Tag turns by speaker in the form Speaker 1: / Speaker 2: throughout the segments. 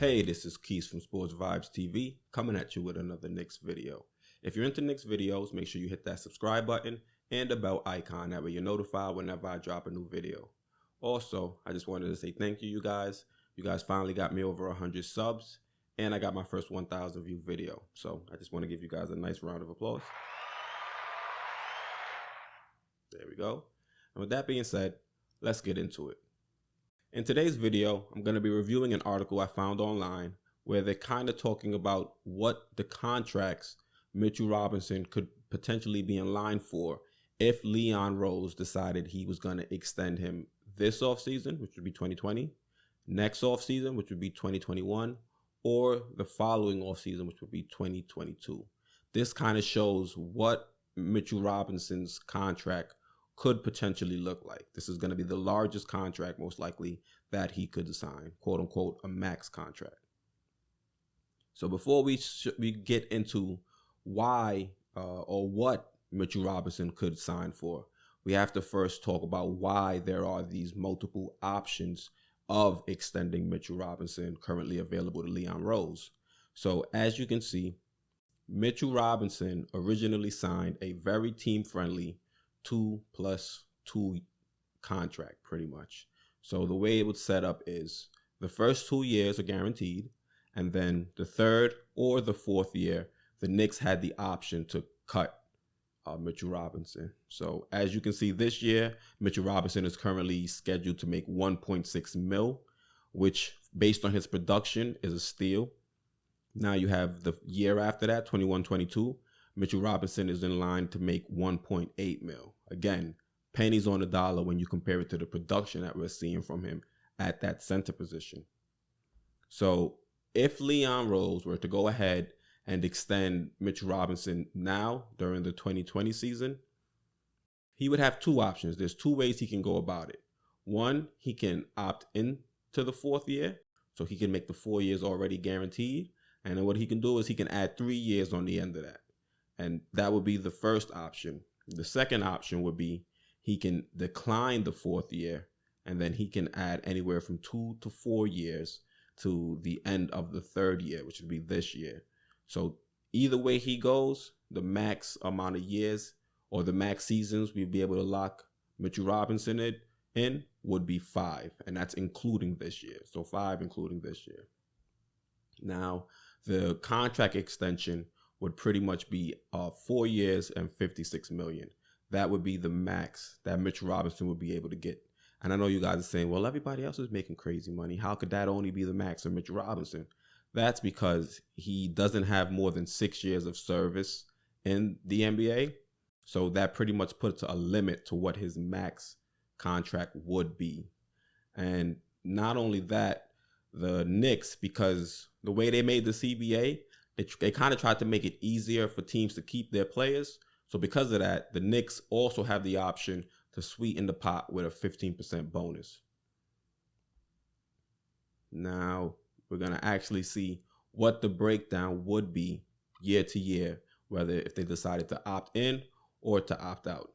Speaker 1: Hey, this is Keys from Sports Vibes TV coming at you with another Knicks video. If you're into Knicks videos, make sure you hit that subscribe button and the bell icon. That way you're notified whenever I drop a new video. Also, I just wanted to say thank you, you guys. You guys finally got me over 100 subs and I got my first 1,000 view video. So I just want to give you guys a nice round of applause. There we go. And with that being said, let's get into it. In today's video, I'm going to be reviewing an article I found online where they're kind of talking about what the contracts Mitchell Robinson could potentially be in line for if Leon Rose decided he was going to extend him this offseason, which would be 2020, next offseason, which would be 2021, or the following offseason, which would be 2022. This kind of shows what Mitchell Robinson's contract could potentially look like. This is going to be the largest contract, most likely, that he could sign, quote unquote, a max contract. So before we get into why or what Mitchell Robinson could sign for, we have to first talk about why there are these multiple options of extending Mitchell Robinson currently available to Leon Rose. So as you can see, Mitchell Robinson originally signed a very team-friendly 2+2 contract, pretty much. So the way it would set up is the first 2 years are guaranteed, and then the third or the fourth year, the Knicks had the option to cut Mitchell Robinson. So as you can see, this year, Mitchell Robinson is currently scheduled to make 1.6 mil, which based on his production is a steal. Now you have the year after that, 21-22, Mitchell Robinson is in line to make 1.8 mil. Again, pennies on the dollar when you compare it to the production that we're seeing from him at that center position. So if Leon Rose were to go ahead and extend Mitchell Robinson now during the 2020 season, he would have two options. There's two ways he can go about it. One, he can opt in to the fourth year, so he can make the 4 years already guaranteed. And then what he can do is he can add 3 years on the end of that. And that would be the first option. The second option would be he can decline the fourth year, and then he can add anywhere from 2 to 4 years to the end of the third year, which would be this year. So either way he goes, the max amount of years or the max seasons we'd be able to lock Mitchell Robinson in would be 5, and that's including this year. So 5 including this year. Now, the contract extension would pretty much be 4 years and $56 million. That would be the max that Mitchell Robinson would be able to get. And I know you guys are saying, well, everybody else is making crazy money. How could that only be the max of Mitchell Robinson? That's because he doesn't have more than 6 years of service in the NBA. So that pretty much puts a limit to what his max contract would be. And not only that, the Knicks, because the way they made the CBA, they kind of tried to make it easier for teams to keep their players. So because of that, the Knicks also have the option to sweeten the pot with a 15% bonus. Now, we're going to actually see what the breakdown would be year to year, whether if they decided to opt in or to opt out.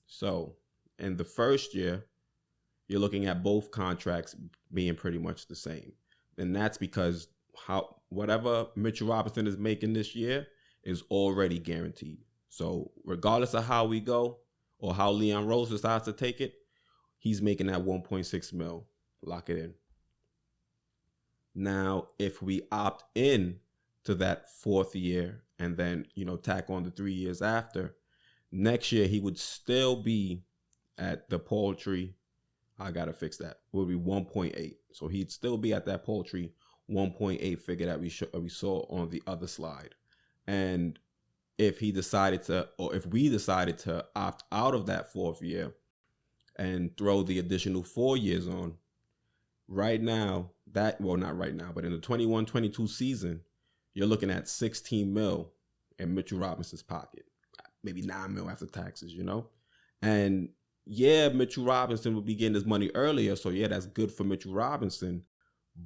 Speaker 1: So in the first year, you're looking at both contracts being pretty much the same. And that's because whatever Mitchell Robinson is making this year is already guaranteed. So regardless of how we go or how Leon Rose decides to take it, he's making that 1.6 mil. Lock it in. Now, if we opt in to that fourth year and then, tack on the 3 years after, next year he would still be at the paltry, I got to fix that, would be 1.8. So he'd still be at that paltry 1.8 figure that we saw on the other slide. And if he decided to, or if we decided to opt out of that fourth year and throw the additional 4 years on, right now, not right now, but in the 21-22 season, you're looking at 16 mil in Mitchell Robinson's pocket, maybe 9 mil after taxes, And yeah, Mitchell Robinson would be getting his money earlier. So yeah, that's good for Mitchell Robinson.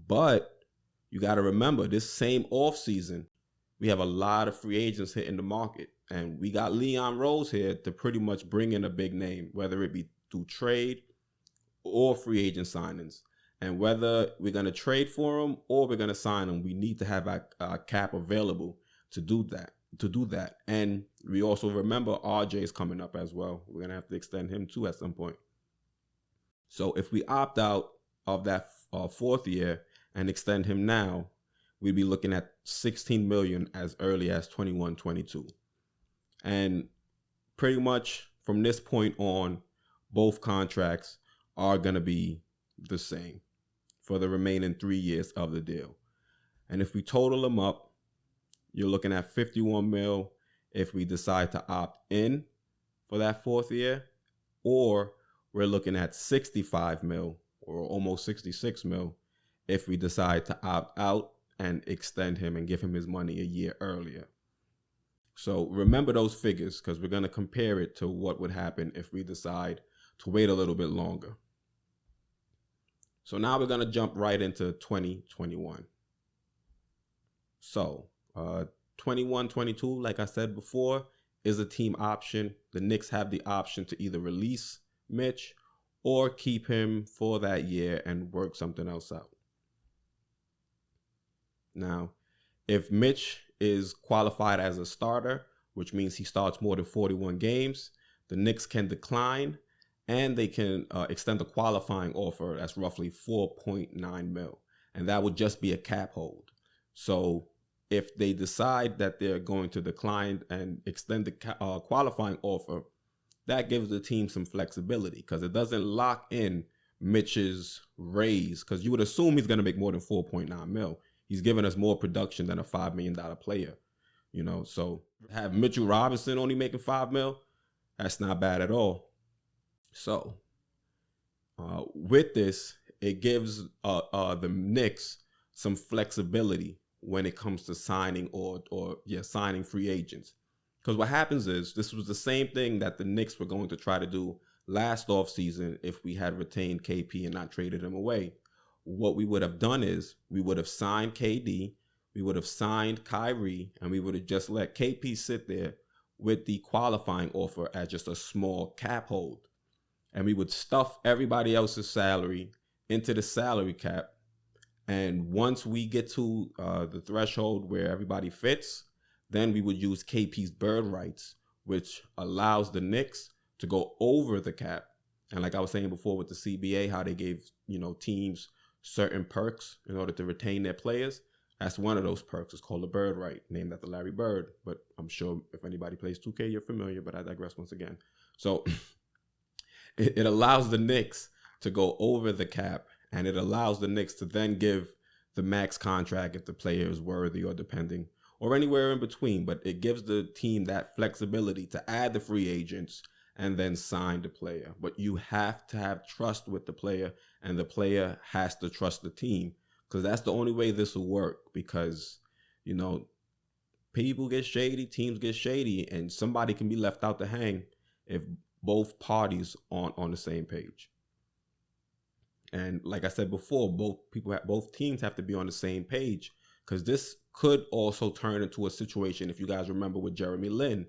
Speaker 1: But you got to remember, this same offseason, we have a lot of free agents hitting the market. And we got Leon Rose here to pretty much bring in a big name, whether it be through trade or free agent signings. And whether we're going to trade for him or we're going to sign him, we need to have our cap available to do that. And we also remember RJ is coming up as well. We're going to have to extend him too at some point. So if we opt out of that 4th year and extend him now, we'd be looking at $16 million as early as 21-22. And pretty much from this point on, both contracts are going to be the same for the remaining 3 years of the deal. And if we total them up, you're looking at $51 million if we decide to opt in for that 4th year, or we're looking at $65 million or almost $66 million if we decide to opt out and extend him and give him his money a year earlier. So remember those figures, because we're going to compare it to what would happen if we decide to wait a little bit longer. So now we're going to jump right into 2021. So 21-22, like I said before, is a team option. The Knicks have the option to either release Mitch or keep him for that year and work something else out. Now, if Mitch is qualified as a starter, which means he starts more than 41 games, the Knicks can decline and they can extend the qualifying offer. That's roughly $4.9 million. And that would just be a cap hold. So if they decide that they're going to decline and extend the qualifying offer, that gives the team some flexibility because it doesn't lock in Mitch's raise, because you would assume he's going to make more than $4.9 million. He's giving us more production than a $5 million player, you know. So have Mitchell Robinson only making $5 million, that's not bad at all. So with this, it gives the Knicks some flexibility when it comes to signing signing free agents. Because what happens is, this was the same thing that the Knicks were going to try to do last offseason if we had retained KP and not traded him away. What we would have done is we would have signed KD, we would have signed Kyrie, and we would have just let KP sit there with the qualifying offer as just a small cap hold. And we would stuff everybody else's salary into the salary cap. And once we get to the threshold where everybody fits, then we would use KP's bird rights, which allows the Knicks to go over the cap. And like I was saying before with the CBA, how they gave, teams certain perks in order to retain their players. That's one of those perks. It's called the bird right, named after Larry Bird. But I'm sure if anybody plays 2K, you're familiar, but I digress once again. So it allows the Knicks to go over the cap, and it allows the Knicks to then give the max contract if the player is worthy or depending, or anywhere in between. But it gives the team that flexibility to add the free agents and then sign the player. But you have to have trust with the player, and the player has to trust the team, because that's the only way this will work. Because, people get shady, teams get shady, and somebody can be left out to hang if both parties aren't on the same page. And like I said before, both teams have to be on the same page, because this could also turn into a situation, if you guys remember, with Jeremy Lin.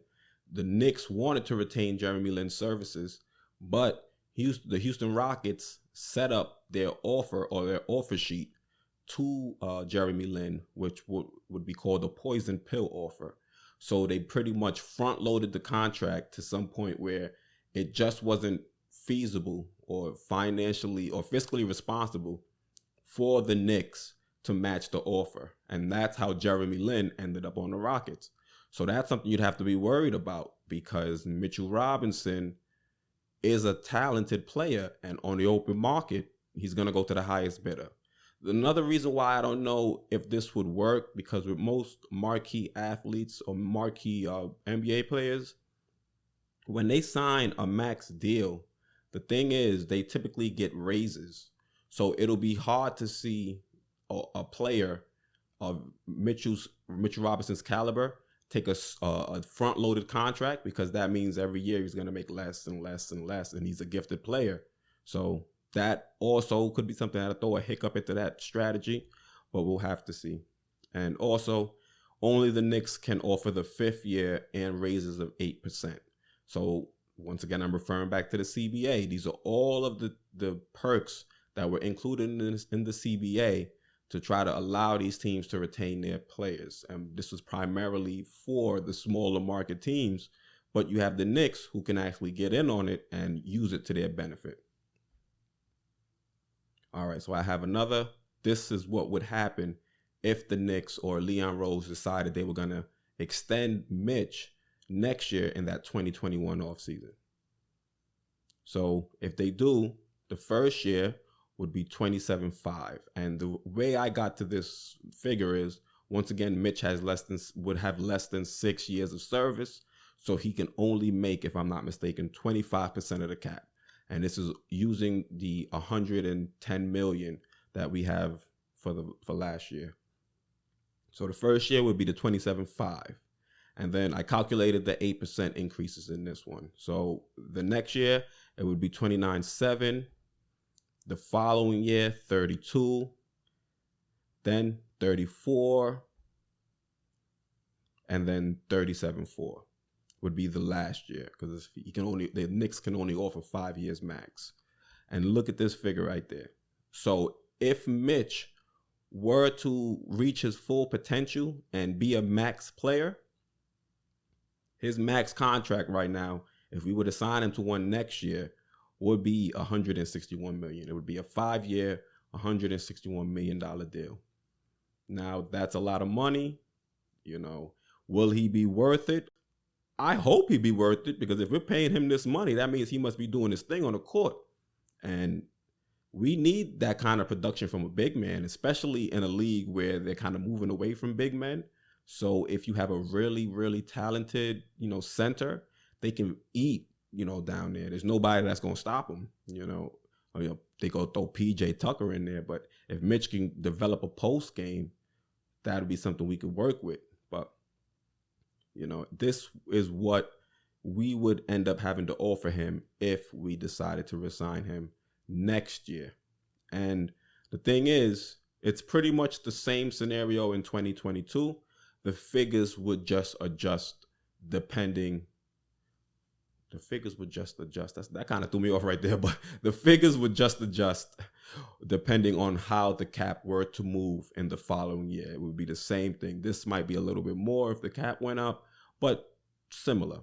Speaker 1: The Knicks wanted to retain Jeremy Lin's services, but the Houston Rockets set up their offer, or their offer sheet, to Jeremy Lin, which would be called a poison pill offer. So they pretty much front loaded the contract to some point where it just wasn't feasible or financially or fiscally responsible for the Knicks to match the offer. And that's how Jeremy Lin ended up on the Rockets. So that's something you'd have to be worried about, because Mitchell Robinson is a talented player, and on the open market, he's going to go to the highest bidder. Another reason why I don't know if this would work, because with most marquee athletes or marquee NBA players, when they sign a max deal, the thing is they typically get raises. So it'll be hard to see a player of Mitchell Robinson's caliber take a front-loaded contract, because that means every year he's going to make less and less and less, and he's a gifted player. So that also could be something that'll throw a hiccup into that strategy, but we'll have to see. And also, only the Knicks can offer the 5th year and raises of 8%. So once again, I'm referring back to the CBA. These are all of the perks that were included in the CBA to try to allow these teams to retain their players. And this was primarily for the smaller market teams, but you have the Knicks who can actually get in on it and use it to their benefit. All right, so I have another. This is what would happen if the Knicks or Leon Rose decided they were going to extend Mitch next year in that 2021 offseason. So if they do, the first year would be 27.5. And the way I got to this figure is, once again, Mitch would have less than 6 years of service. So he can only make, if I'm not mistaken, 25% of the cap. And this is using the $110 million that we have for last year. So the first year would be the 27.5. And then I calculated the 8% increases in this one. So the next year, it would be 29.7. The following year, 32. Then 34. And then 37.4 would be the last year, because the Knicks can only offer 5 years max. And look at this figure right there. So if Mitch were to reach his full potential and be a max player, his max contract right now, if we were to sign him to one next year, would be $161 million. It would be a 5-year, $161 million deal. Now, that's a lot of money. Will he be worth it? I hope he'd be worth it, because if we're paying him this money, that means he must be doing his thing on the court. And we need that kind of production from a big man, especially in a league where they're kind of moving away from big men. So if you have a really, really talented, center, they can eat, down there. There's nobody that's going to stop them, they go throw PJ Tucker in there. But if Mitch can develop a post game, that'd be something we could work with. But, this is what we would end up having to offer him if we decided to resign him next year. And the thing is, it's pretty much the same scenario in 2022. The figures would just adjust depending. The figures would just adjust. That kind of threw me off right there, but the figures would just adjust depending on how the cap were to move in the following year. It would be the same thing. This might be a little bit more if the cap went up, but similar.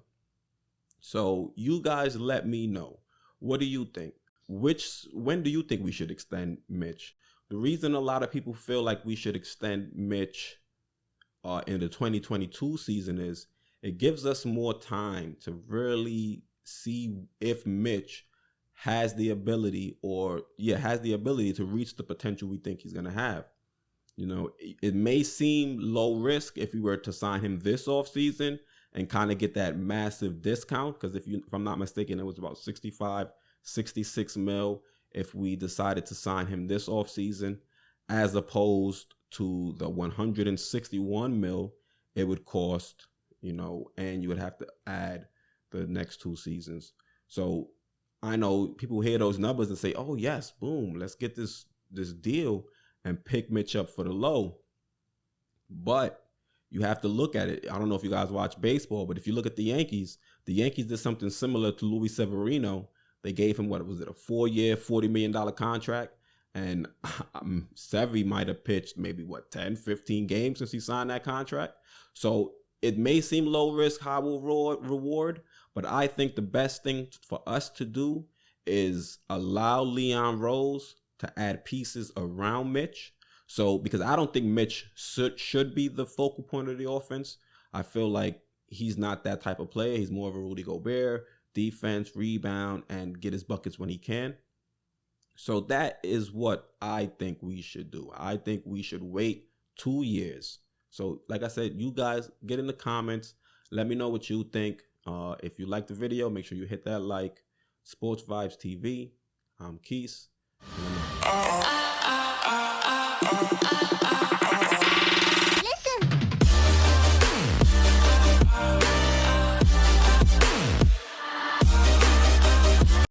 Speaker 1: So you guys let me know. What do you think? When do you think we should extend Mitch? The reason a lot of people feel like we should extend Mitch in the 2022 season is it gives us more time to really see if Mitch has the ability to reach the potential we think he's going to have. It may seem low risk if we were to sign him this offseason and kind of get that massive discount, because if I'm not mistaken, it was about 66 mil if we decided to sign him this offseason, as opposed to the 161 mil it would cost, and you would have to add the next 2 seasons. So I know people hear those numbers and say, oh yes, boom, let's get this deal and pick Mitch up for the low. But you have to look at it. I don't know if you guys watch baseball, but if you look at the Yankees did something similar to Luis Severino. They gave him, a 4-year, $40 million contract. And Sevy might have pitched maybe 10, 15 games since he signed that contract. So it may seem low risk, high reward, but I think the best thing for us to do is allow Leon Rose to add pieces around Mitch. So, because I don't think Mitch should be the focal point of the offense. I feel like he's not that type of player. He's more of a Rudy Gobert, defense, rebound, and get his buckets when he can. So that is what I think we should do. I think we should wait 2 years. So like I said, you guys get in the comments. Let me know what you think. If you like the video, make sure you hit that like. Sports Vibes TV. I'm Keith.